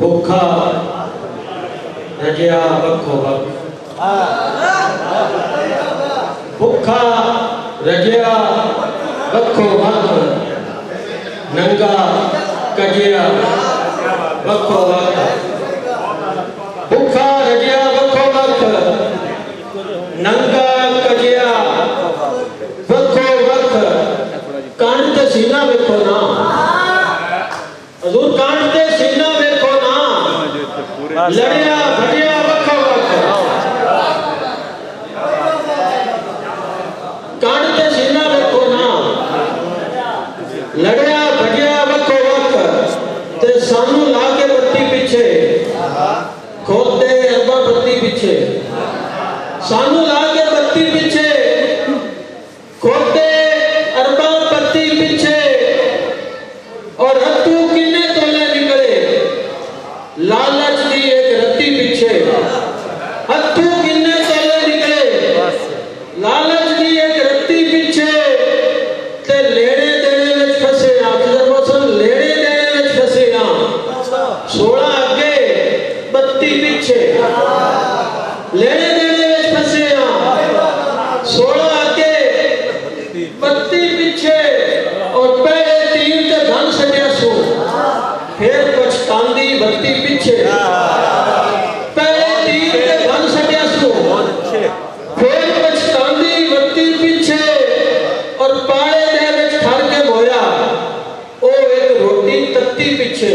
भुखा रजिया वक्खो वक्ख, भुखा रजिया वक्खो वक्ख, नंगा कजिया वक्खो वक्ख, भुखा रजिया वक्खो वक्ख, नंगा कजिया वक्खो वक्ख। कांड ते सीना वेखो ना हजूर, कांड ते सीना वेखो ना, लड़िया भजिया वक्खो वक्ख। कांड ते सीना वेखो ना, लड़िया भजिया वक्खो वक्ख। ते सानू ला के बत्ती पीछे, खोदे अरबा बत्ती पीछे, सानू ला के बत्ती पीछे, खोदे अरबा बत्ती पीछे। और हत्थू किन्ने तोले निकले लालच दी एक रत्ती पीछे, हत्थू किन्ने तोले निकले लालच दी एक रत्ती पीछे। ते लेने देने विच फसे आ, लेने देने विच फसे आ, 16 अगे 32 पीछे। लेने देने विच फसे आ, 16 अगे 32 पीछे। और पहले 3 ते धन छड्या सो, फिर पछतांदी 32 पीछे। पहले 3 ते धन छड्या सो, फिर पछतांदी 32 पीछे। और पाले दे विच खड़ के मोया ओ एक रोटी तत्ती पीछे।